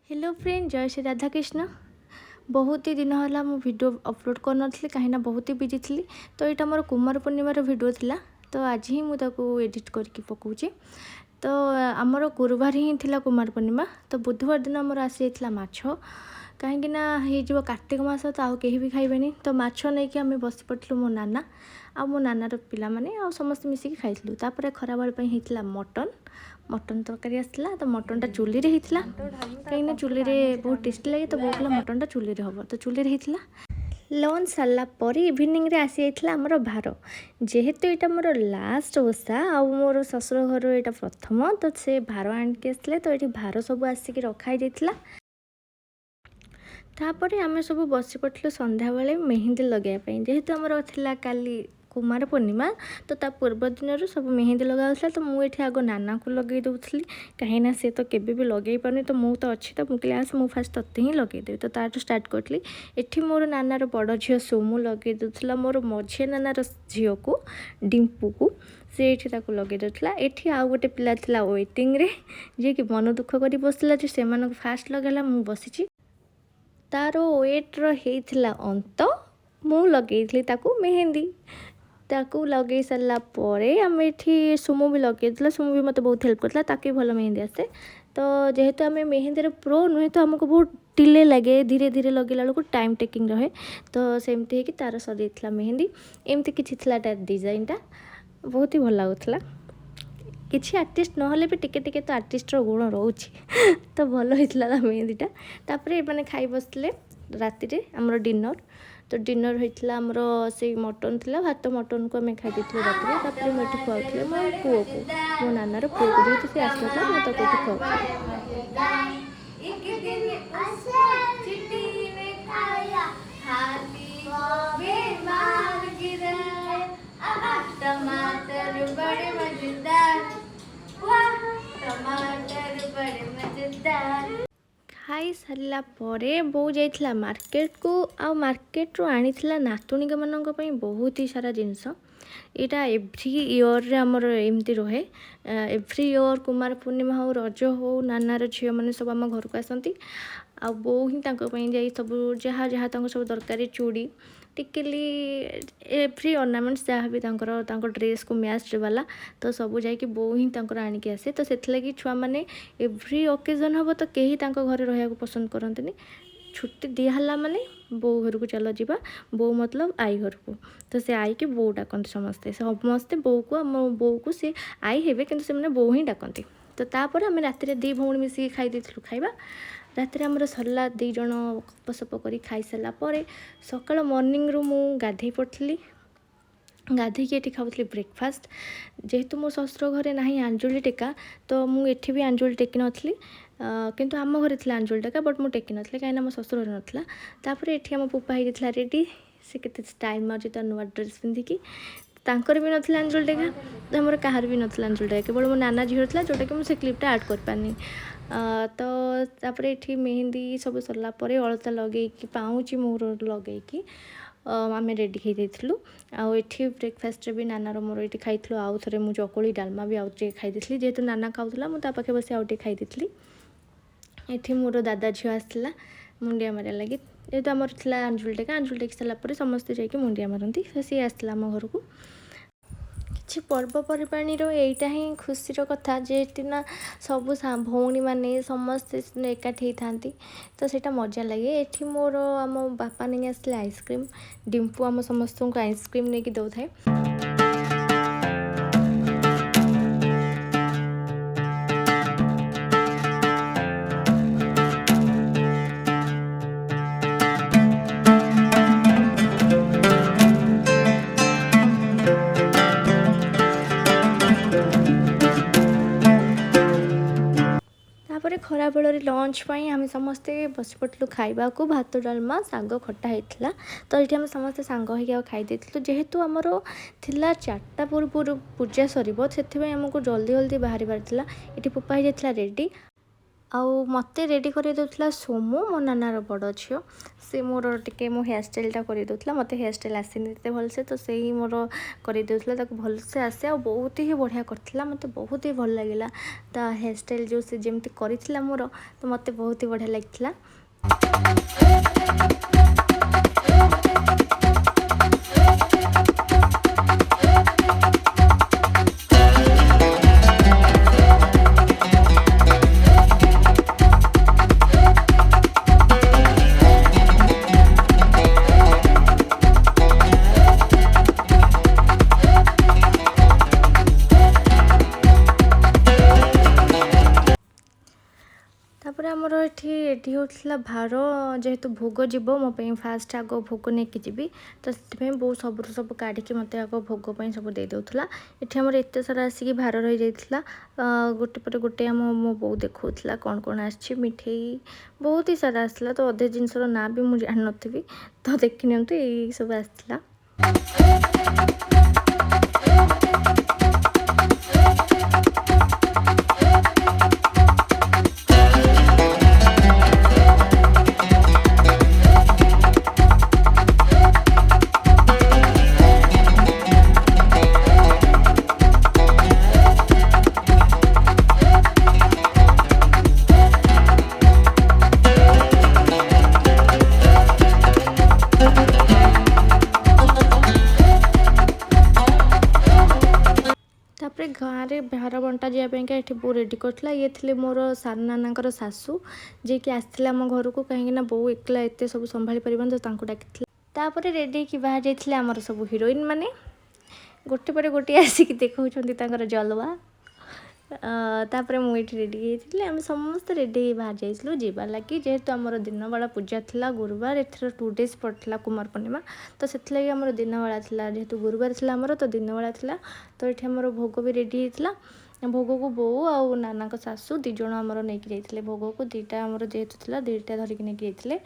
Hello friend, जय श्री राधा कृष्ण। बहुत ही दिन है मु वीडियो अपलोड कर नी कहीं बहुत ही बिजी थी। तो यहाँ मोर कुमार पूर्णिमार वीडियो थिला, तो आज ही मुझे एडिट करके पकाऊँगी। तो आमर गुरुवार ही थी कुमार पूर्णिमा, तो बुधवार दिन आमर आसी जाइए माछ कहीं हो कार्तिक मास तो आउ कहीं भी खाइबेनी। तो माछ नहीं कि आम बस पड़ू मो नाना आ मो नानार पिला माने आ समस्त मिसिकी खाइलु। तापर खरा बेल होता मटन तरकारी आसला। तो मटनटा चुली रे होता कहीं चुली रे बहुत टेस्टी लगे। तो बहुत मटनटा चुली रे हम तो चुली रे होता। लंच सारापर इवनिंग रे आसी जाइए आमर भार, जेहेतु यहाँ मोर लास्ट ओषा आ मोर ससुर घर यहाँ प्रथम, तो से भार आणिक आसते। तो ये भार सब आसिक रखाई जाइए। तापर आम सब बसी पड़ू संध्या बेले मेहंदी लगेवाई, जेहेतु आमर थिला काली कुमार पूर्णिमा। तो ता पूर्व दिन सब मेहंदी लगाऊला। तो मुझे आग नाना को लगे दूसरी कहीं सी तो केवे भी लगे पानी। तो मु तो अच्छी तो मुझे आस मु फास्ट तत्ते ही लगेदेवी। तो तार स्टार्ट करी। एठी मोर नानार बड़ झील सोमू लगे दूसरा, मोर मझिया नानार झील को डिम्पू को से लगे दूसरा। एठी आउ गोटे पिला थिला वेटिंग रे, जे कि मन दुख कर बसला से फास्ट लगेला मु बसी। तार वेट्र होता अंत, मु लगे ताकू मेहंदी ताकू लगे सारापर आम ये सुमु भी लगे। सुमु भी मत बहुत हेल्प करता, ताकि भल मेहंदी आसे। तो जेहेतु आम मेहंदी प्रो नुहे तो आमको बहुत डिले लगे, धीरे धीरे लगे बेलू टाइम टेकिंग रहे। तो सेमती है तार सजा मेहंदी एमती किसी डिजाइनटा बहुत ही भल लगुला। किसी आर्टिस्ट ना भी टिके तो आर्टिस्टर गुण रोचे। तो भल होता मेहंदीटा। तापर मैंने खाई बसले राति आमर डिनर। तो डिनर होता आमर से मटन थी, भात मटन को आम खाई रात। तापर मुझे खुआऊली मो पुओ को, मो नानार पुओ को, जेहतु सी आसला मुझे खुआऊली। टमाटर बड़े मजेदार, टमाटर बड़े मजेदार। खाई सारा बो जाइला मार्केट को, आ मार्केट रू आनी नातुणी मानक बहुत ही सारा जिनस। यहाँ एव्री इयर आमर एमती रहे। एव्री इयर कुमार पूर्णिमा हो रज हो नानार झील मैंने सब आम घर को आसती। आ बो ही जाई सब जहाँ जहाँ सब दरकारी चूड़ी टिकली एव्री अर्नामेंट्स जहाँ भी ड्रेस को मैच वाला तो सब जाकि बो ही आणिक आसे। तो से लगी छुआ मैंने एव्री ओकेजन हम तो कहीं घर रहा पसंद करते। छुट्टी दिहला माने बो घर को चल जा, बो मतलब आई घर को। तो से आई कि बो डाकती समस्ते बो को बो को सी आई हे कि बो ही डाकती। तो तापर आम राति दी भौणी मिसिकी खाई देथिलु खाइबा। राति आमर सरला दी जण गपसप कर खाई सारापर सकाळ मॉर्निंग रु मु गाधे पड़ी। गाधे ये खाऊली ब्रेकफास्ट। जेहेतु मो ससुर घरे ना आंजुली टेका, तो मुझे भी आंजुली टेकी नी। किंतु आम घरे थी आंजुली टेका, बट मुझे टेकी नी कहीं मो ससुर घर नाला। तापर ये आम पुपा हो रेडी, से के स्टाइल मार्च तो नुआ ड्रेस पिंधिकी। तांकर भी नथिला आंजुल टेका, तो आमर कहार भी नथिला आंजुल टेका, केवल मो नाना झील था जोटा कि मुझे क्लिपटा ऐड कर पानी। तो तापर ये मेहंदी सब सरलापर अलता लगे पाउच मोर लगे आम रेडी हो ये ब्रेकफास्ट भी नानार मोर ये खाई। आउ थे मुझे चकुली डालमा भी आउ खाई जेहेतु नाना खाऊला मुझे पाखे बस आउ खाई। ये मोर दादा झील आसला मुंडिया मारे लगे, जेहेतु आमर थी आंजुल टेकी सारापर समस्ते जाकि मुंडिया मारती। तो सी आसला आम घर को। किसी पर्वपर्वाणी यहीटा ही खुशीर कथा जेना सब भौणी मैंने समस्ते एकाठी था। तो सेटा मजा लगे। ये मोर आम बापा नहीं आसले आइसक्रीम, डिम्पू आम समस्त को आइसक्रीम नहीं दौ था। खरा बेल लंच आम समस्ते बस पड़ू खाइबा को। भात डालमा साग खटा होता। तो ये आम समस्ते सांग हो खाई। जेहेतु आमर थिला 4टा पूर्व पूजा सर से आमको जल्दी जल्दी बाहर ये पुपा हो जाता रेडी। आउ मते रेडी कर देउथला सोमू मो नानार बड़ झियो से मोर टिके मो हेयर स्टाइलटा कर देउथला मते हेयर स्टाइल आसीनी एते भलसे तो सेही मोर कर देउथला ताको भलसे आसे आ बहुत ही बढ़िया करथिला मते बहुत ही भल लागिला ता हेयर स्टाइल जो से जेमती करिथिला मोर तो मते बहुत ही बढ़िया लागिथिला। तापर आमर ये रेडी होता भार जेहेतु भोग जीव मो फास्ट आग भोग नहीं जी तो से बहुत सब काढ़ी मत आग भोग सब दे दूला ये आमर एत सारा आसिक भार रही जाता गोटे पर गोटे आम मो बो देखा कौन कौन आसी मिठे बहुत ही सारा आसला तो अधे जिनसर ना भी मुझे जान नी तो देखी नि यही सब आसला। तापर गाँव में भार बंटा जावाई ये बो रेडी करता ये थे मोर सान नाना सासू जी कि आसते आम घर को कहीं बो एकला एत सब संभाली पार तो डाकी तापर रेडी कि बाहर जाते आमर सब हिरोइन मैंने गोटे पर गोटे आसिक देखा जलवा तापर मुझे रेडी होती आम समस्त रेडी बाहर जाइलु जीवा लगी जेहेतु आमर दिन बेला पूजा था गुरुवार एथर 2 डेज पड़ता कुमारपूर्णिमा तो से आमर दिन बेला था जेहेतु गुरुवार था आमर तो दिन बेला था तो ये आमर भोग भी रेडी होता भोग को बो आ नाना सासू दिज आमर नहीं जाते भोग को दीटा आमर जेहेतु था दीटा धरिकी नहीं जाते।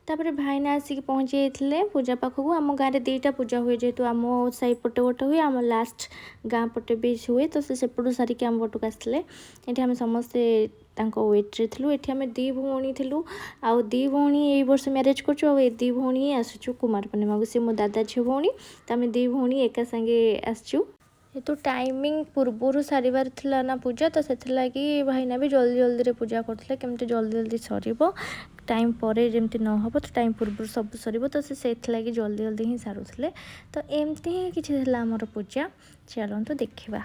तापर भाईना आसिक पहुँची जाते पूजा पाखक आम गाँव में 2टा पूजा हुए जेहेतु आम साई पटे गोटे हुए आम लास्ट गाँ पटे भी हुए तो सेपटू सारिक आम पटक आसते ये आम समस्ते वेट्रे थी ये आम 2 भौणी थी आउ 2 भौणी ये वर्ष म्यारेज कर 2 भौणी आसुचु कुमारपूर्णिमा को सी मो दादा झील भौणी तो आम 2 भौणी एका संगे आसचु तो टाइमिंग पूर्वर सारिबार थिला ना पूजा तो से भाईना भी जल्दी जल्दी पूजा करते केमती जल्दी जल्दी सर टाइम पर जमती न हो तो टाइम पूर्व सब सर तो से जल्दी जल्दी ही सारूले तो एमती ही किसी आमर पूजा चलते देखा।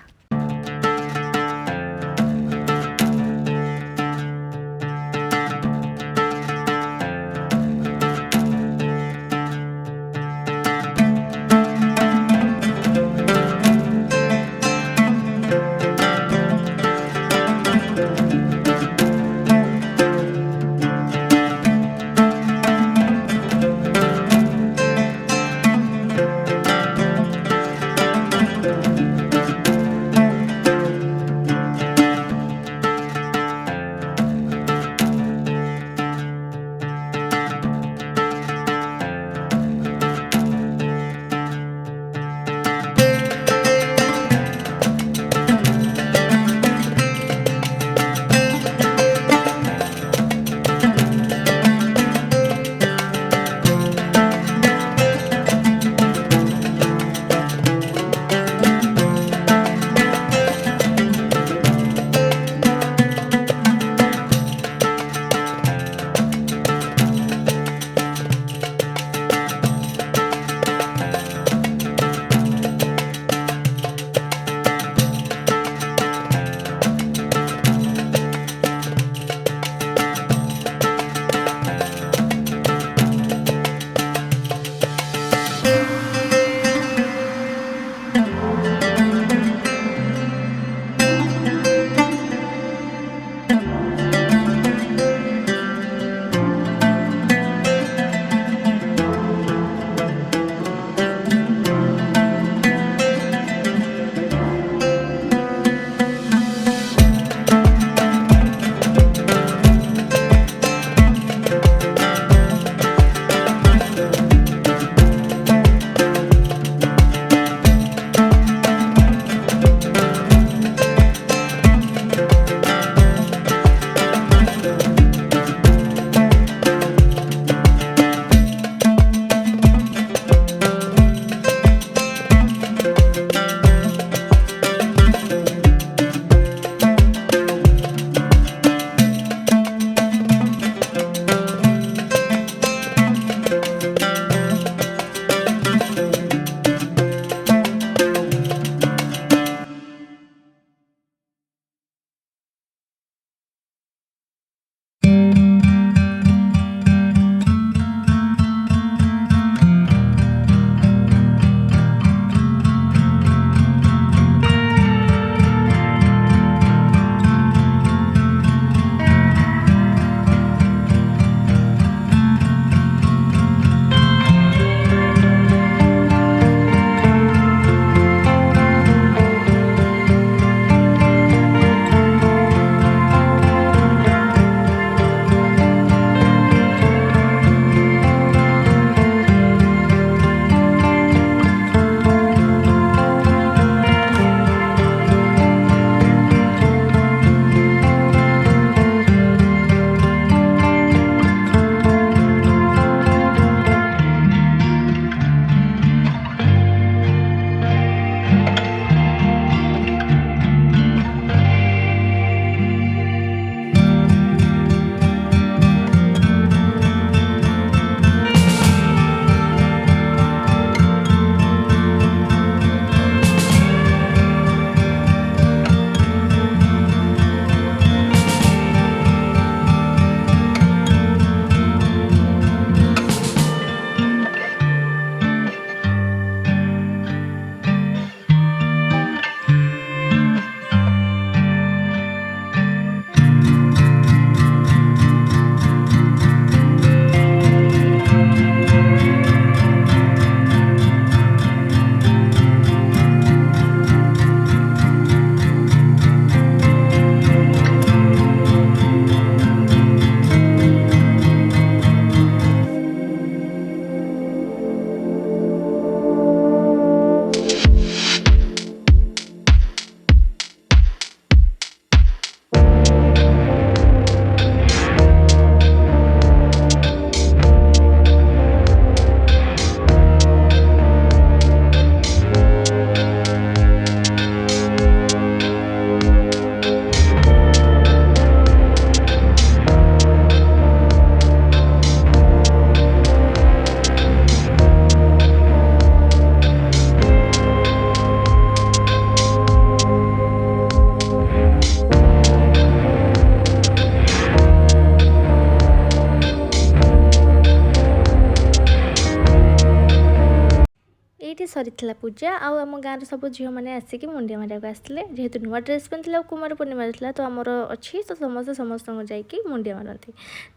ये सरी पूजा आम गाँव सब झील मैंने आसिक मुंडिया मारिया आसते जेहेतु नुआ ड्रेस पिंधे कुमार पूर्णिमा तो आमर अच्छी तो समस्त समस्त जाकि मुंडिया मारती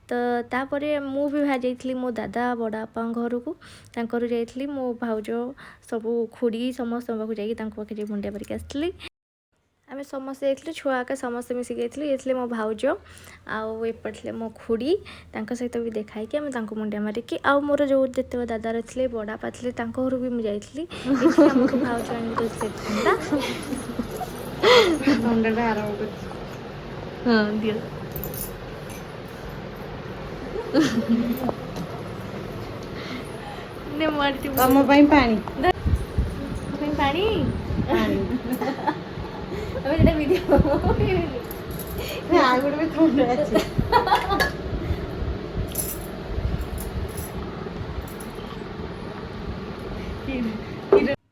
तो तापर मु भी बाहर जाइली मो दादा बड़ापा घर को जाइली मो भाउज सब खुड़ी समस्त पाक जाकि मुंडिया मारिक आसती आम समस्ते जाइलु छुआ आका समस्ते मिसिक जाइलु ये मो भाउज आउपटे मो खुड़ी सहित भी देखाई आम मुंडिया मारिकी आउ मोर जो जिते दादा रही बड़ापा थे घर भी मुझे जाइली आमको भाउज आनी थंडा थंडाटा आरंभ हाँ दियो ने मारती तम पानी पानी अबे जेटा वीडियो आ गुड भी थंडा अछि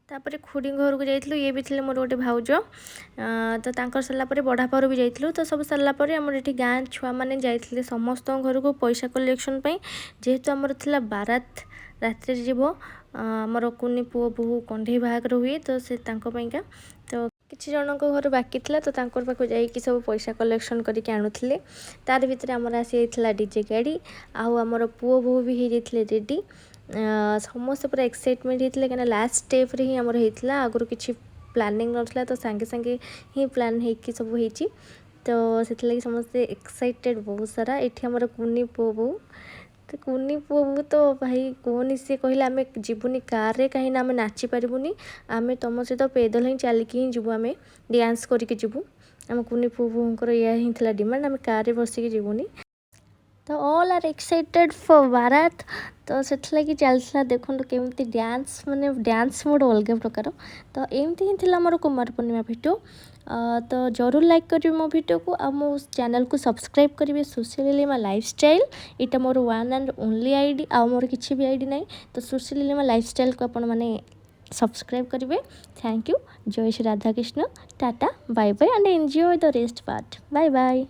तापर खुड़ी घर को जाइलु ये भी थे मोर गोटे भाउज तो तांकर सरला बड़ापर भी जाइलु तो सब सरलापर आमर ये गाँ छुआ मैंने जाइले समस्त घर को पैसा कलेक्शन जेहेतु आमर थिला बारात रात्रि जीव आमर कुनी पुओ बोहू कंढे बाहागर हुए तो से तांका तो किसी जनक घर बाकी था तो पाखु जाइए सब पैसा कलेक्शन करके आणुले तार भितर आमर आसी डीजे गाड़ी आमर पुओ बोहू भी हो जाते रेडी समस्त पूरा एक्साइटमेंट होता है कहीं लास्ट स्टेप रे ही आमर होता आगुरी किसी प्लानिंग ना तो सांगे सांगे ही प्लान होगी सब हो तो से समस्ते एक्साइटेड बहुत सारा ये आमर कुनी पुओ बोहू तो कुनी पुओ बोहू तो भाई कौन सी कहले आम जीवनी कार कहीं आम नाची पारूनी आम तुम सहित पैदल ही चलिकी ही जीवु आम डांस करके जीवु आम कुनी पुओ बोहूर या ही था डिमांड आम कार बसिकी जीवनी तो ऑल आर एक्साइटेड फॉर बारात तो से चलता देखो केमती डांस माने डांस मोड अलग प्रकार तो एमती ही थी मोर कुमार पूर्णिमा वीडियो तो जरूर लाइक करेंगे मो वीडियो को आ मो चैनल को सब्सक्राइब करेंगे सुशीलिमा लाइफस्टाइल यहाँ मोर वन एंड ओनली आईडी आ मोर किसी भी आईडी ना तो सुशीलिमा लाइफस्टाइल को आपण मैंने सब्सक्राइब करेंगे थैंक यू जय Shri Radha Krishna tata bye bye and enjoy the rest part bye bye.